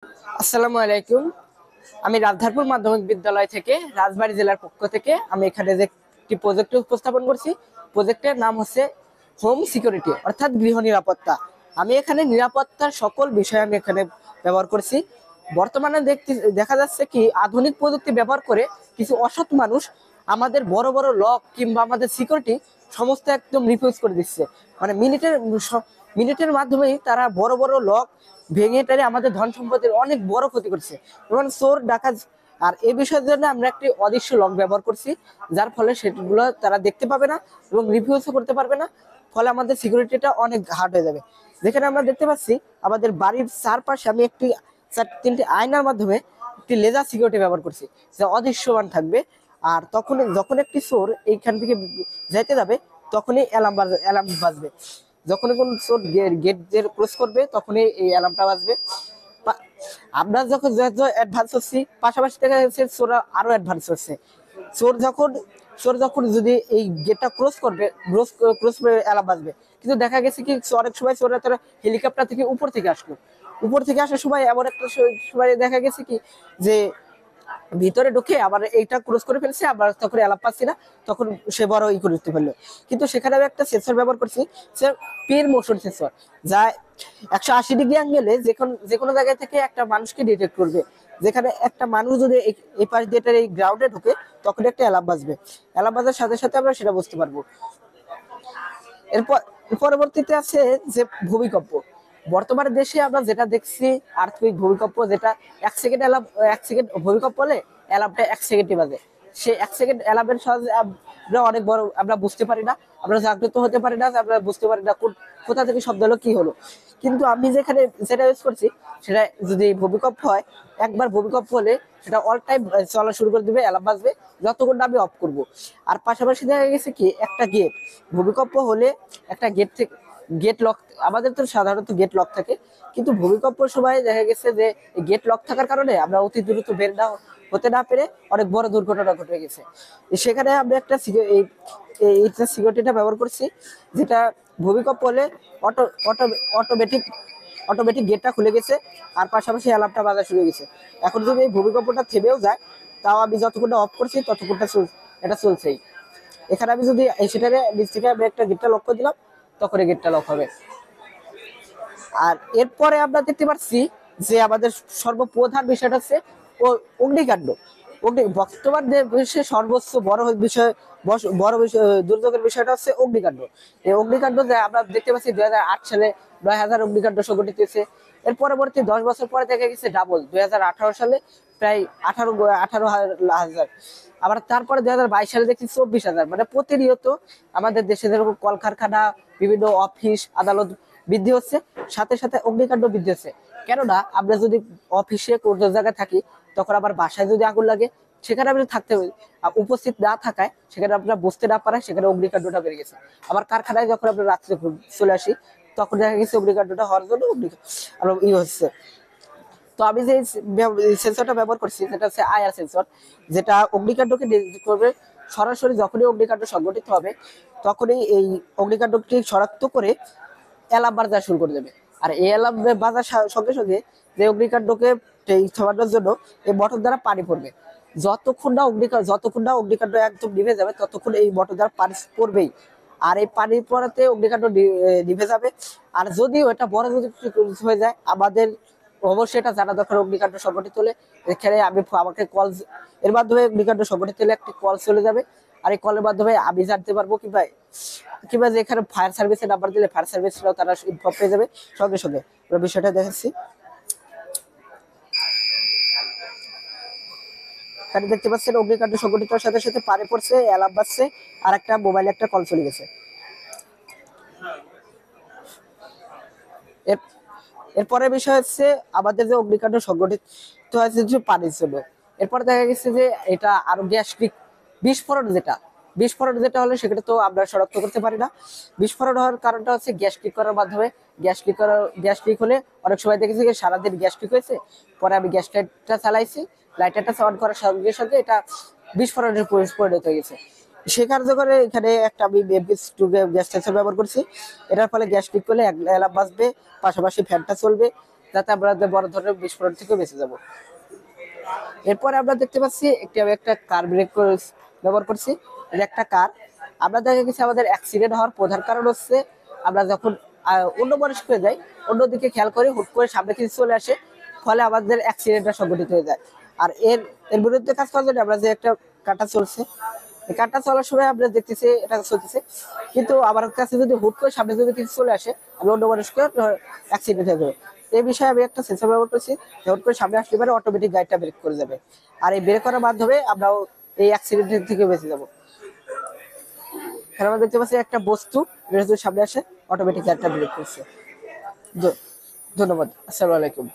আসসালামু আলাইকুম। আমি রাজধারপুর মাধ্যমিক বিদ্যালয় থেকে রাজবাড়ী জেলার পক্ষ থেকে আমি এখানে যে একটি প্রজেক্ট উপস্থাপন করছি। প্রজেক্টের নাম হচ্ছে হোম সিকিউরিটি, অর্থাৎ গৃহ নিরাপত্তা। আমি এখানে নিরাপত্তার সকল বিষয় আমি এখানে ব্যবহার করছি। বর্তমানে দেখা যাচ্ছে কি আধুনিক প্রযুক্তি ব্যবহার করে কিছু অসৎ মানুষ আমাদের বড় বড় লক কিংবা আমাদের সিকিউরিটি সমস্ত একদম রিফিউজ করে দিচ্ছে। মানে মিনিটের মাধ্যমেই তারা বড় বড় লক ভেঙে টেরে আমাদের ধন সম্পদের অনেক বড় ক্ষতি করছে এবং চোর ডাকাত। আর এই বিষয়ের জন্য আমরা একটি অদৃশ্য লক ব্যবহার করছি, যার ফলে সেগুলো তারা দেখতে পাবে না এবং রিভিউসও করতে পারবে না। ফলে আমাদের সিকিউরিটিটা অনেক হার্ড হয়ে যাবে। যেখানে আমরা দেখতে পাচ্ছি আমাদের বাড়ির চারপাশে আমি তিনটি আয়নার মাধ্যমে একটি লেজার সিকিউরিটি ব্যবহার করছি, যা অদৃশ্যমান থাকবে। আর যখন একটি চোর এইখান থেকে যাইতে যাবে তখনই অ্যালার্ম বাজবে। যখনই কোন চোর গেট দিয়ে ক্লোজ করবে তখনই এই অ্যালার্মটা বাজবে। আমরা যখন যত অ্যাডভান্স হচ্ছি, পাশাপাশি দেখা যাচ্ছে চোরা আরো অ্যাডভান্স হচ্ছে। চোর যখন চোর যখন যদি এই গেটটা ক্লোজ করবে, ক্লোজ করে অ্যালার্ম বাজবে। কিন্তু দেখা গেছে কি অনেক সময় চোরা তারা হেলিকপ্টার থেকে উপর থেকে আসলো, উপর থেকে আসার সময় এমন একটা সময় দেখা গেছে কি যে ভিতরে ঢুকে আবার এইটা ক্রস করে ফেলছে, আবার তখন অ্যালার্ম পাচ্ছি না, তখন সে বড় ই করে দিতে পারলো। কিন্তু সেখানে আমি একটা সেন্সর ব্যবহার করছি, সে পের মোশন সেন্সর, যা 180 ডিগ্রি অ্যাঙ্গেলে যে কোনো জায়গা থেকে একটা মানুষকে ডিটেক্ট করবে। যেখানে একটা মানুষ যদি এই পাশ দিয়ে এই গ্রাউন্ডে ঢুকে তখন একটা অ্যালার্ম বাজবে। অ্যালার্ম বাজার সাথে সাথে আমরা সেটা বুঝতে পারবো। এরপর পরবর্তীতে আছে যে ভূমিকম্প। বর্তমানে দেশে আমরা যেটা দেখছি আর্থিক ভূমিকম্প, যেটা 1 সেকেন্ড অ্যালার্ম, 1 সেকেন্ড ভূমিকম্প হলে অ্যালার্মটা 1 সেকেন্ডে বাজে। সে 1 সেকেন্ড অ্যালার্মের সাহায্যে আমরা অনেক বড় আমরা বুঝতে পারি না, আমরা জাগ্রত হতে পারি না, আমরা বুঝতে পারি না কোথা থেকে শব্দ হলো কি হলো। কিন্তু আমি যেখানে যেটা ইউজ করছি সেটা যদি ভূমিকম্প হয়, একবার ভূমিকম্প হলে সেটা অল টাইম চলা শুরু করে দিবে, অ্যালার্ম বাজবে যতক্ষণ না আমি অফ করব। আর পাশাপাশি দেখা গেছে কি একটা গেট ভূমিকম্প হলে একটা গেট লক, আমাদের তো সাধারণত গেট লক থাকে, কিন্তু ভূমিকম্পের সময় দেখা গেছে যে গেট লক থাকার কারণে আমরা অতি দ্রুত বের না হতে না পেরে অনেক বড় দুর্ঘটনা ঘটে গেছে। সেখানে আমরা একটা এইটা সিকিউরিটিটা ব্যবহার করছি, যেটা ভূমিকম্প হলে অটো অটো অটোমেটিক অটোমেটিক গেটটা খুলে গেছে, আর পাশাপাশি অ্যালার্মটা বাজা শুরু হয়ে গেছে। এখন যদি এই ভূমিকম্পটা থেমেও যায়, তাও আমি যতক্ষণটা অফ করছি ততক্ষণটা এটা চলছেই। এখানে আমি যদি সেটারে নিচ থেকে আমি একটা গেটটা লক করে দিলাম, তখন এই গেটটা লক হবে। আর এরপরে আমরা দেখতে পাচ্ছি যে আমাদের সর্বপ্রধান বিষয়টা হচ্ছে অগ্নিকাণ্ড। বর্তমান দেশে সর্বোচ্চ বড় বিষয় দুর্যোগের বিষয়টা হচ্ছে অগ্নিকাণ্ড। এই অগ্নিকাণ্ড যে আমরা দেখতে পাচ্ছি 2008 সালে 9,000 অগ্নিকাণ্ড সংঘটিত হয়েছে। এর পরবর্তী 10 বছর পরে দেখা গেছে ডাবল 2018 সালে প্রায় 18,000। আবার তারপরে 2022 সালে দেখছি 24,000। মানে প্রতিনিয়ত আমাদের দেশে যেরকম কলকারখানা, বিভিন্ন অফিস আদালত বৃদ্ধি হচ্ছে, সাথে সাথে অগ্নিকাণ্ড বৃদ্ধি হচ্ছে। কেননা আমরা যদি অফিসে কোনো জায়গায় থাকি, তখন আবার বাসায় যদি আগুন লাগে, সেখানে আমি থাকতে উপস্থিত না থাকায়, সেখানে আমরা বুঝতে না পারায় সেখানে অগ্নিকাণ্ডটা বেড়ে গেছে। আবার কারখানায় যখন আমরা রাত্রে চলে আসি, তখন দেখা গেছে অগ্নিকাণ্ডটা হওয়ার জন্য আরো হচ্ছে। তো আমি যে সেন্সরটা ব্যবহার করছি সেটা হচ্ছে আইআর সেন্সর, যেটা অগ্নিকাণ্ডকে ডিটেক্ট করবে। সরাসরি যখনই অগ্নিকাণ্ড সংঘটিত হবে, তখনই এই অগ্নিকাণ্ডটি শনাক্ত করে অ্যালার্ম বাজা শুরু করে দেবে। আর এই অ্যালার্ম বাজার সঙ্গে সঙ্গে যে অগ্নিকাণ্ডকে থামানোর জন্য এই মোটর দ্বারা পানি পড়বে। যতক্ষণ না অগ্নিকাণ্ড একদম নিভে যাবে, ততক্ষণ এই মোটর দ্বারা পানি পড়বেই। আর এই পানি পড়াতে অগ্নিকাণ্ড নিভে যাবে। আর যদিও এটা বড় যদি হয়ে যায়, আমাদের অবশ্যই এটা জানা দরকার অগ্নিকাণ্ড সংঘটিত হলে। এখানে আমাকে কল, এর মাধ্যমে অগ্নিকাণ্ড সংঘটিত হলে একটি কল চলে যাবে। আর এই কলের মাধ্যমে আমি জানতে পারবো, কিংবা কিংবা যে এখানে ফায়ার সার্ভিসের নাম্বার দিলে ফায়ার সার্ভিসরাও তারা ইনফর্ম পেয়ে যাবে সঙ্গে সঙ্গে। আমরা বিষয়টা দেখাচ্ছি। এখানে দেখতে পাচ্ছেন অগ্নিকাণ্ড সংঘটিত সাথে সাথে পানি পড়ছে, অ্যালার্ম বাজছে, আর একটা মোবাইলে একটা কল চলে গেছে। এরপরে বিষয় হচ্ছে আমাদের যে অগ্নিকাণ্ড সংঘটিত হয়েছে পানির জন্য। এরপরে দেখা গেছে যে এটা আরো বিস্ফোরণ যেটা হলে সেটা তো আমরা শনাক্ত করতে পারি না। বিস্ফোরণ হওয়ার কারণটা হচ্ছে গ্যাস লিক করার মাধ্যমে। গ্যাস লিক হলে অনেক সময় দেখেছি যে সারাদিন গ্যাস লিক হয়েছে, পরে আমি গ্যাস লাইটটা চালাইছি, লাইটারটা অন করার সঙ্গে সঙ্গে এটা বিস্ফোরণের পরিণত হয়ে গেছে। সে কার্যকরে এখানে একটা আমি MP2 গ্যাস সেন্সর ব্যবহার করছি। এটার ফলে গ্যাস লিক করলে অ্যালার্ম বাজবে, পাশাপাশি ফ্যানটা চলবে, যাতে আমরা বড় ধরনের বিস্ফোরণ থেকে বেঁচে যাব। এরপরে আমরা দেখতে পাচ্ছি আমি একটা কার ব্রেক ব্যবহার করছি। এটা একটা কার। আমরা দেখা গেছে আমাদের অ্যাক্সিডেন্ট হওয়ার প্রধান কারণ হচ্ছে আমরা যখন অন্য মানুষ হয়ে যাই, অন্যদিকে খেয়াল করে হুট করে সামনে কিছু চলে আসে, ফলে আমাদের অ্যাক্সিডেন্টটা সংঘটিত হয়ে যায়। আর এর বিরুদ্ধে কাজ করার জন্য আমরা যে একটা কাটা চলছে, এই কাটা চলার সময় আমরা দেখতেছি এটা চলতেছে, কিন্তু আমার কাছে যদি হুট করে সামনে যদি কিছু চলে আসে, আমি অন্য মানুষকে অ্যাক্সিডেন্ট হয়ে যাবে। এই বিষয়ে আমি একটা সেন্সর ব্যবহার করছি, হুট করে সামনে আসলে পারে অটোমেটিক গাড়িটা ব্রেক করে যাবে। আর এই ব্রেক করার মাধ্যমে আমরাও এই অ্যাক্সিডেন্ট থেকে বেঁচে যাবো। এখানে আমরা দেখতে পাচ্ছি একটা বস্তু সামনে আসে, অটোমেটিক গাড়িটা ব্রেক করছে। ধন্যবাদ। আসসালামু আলাইকুম।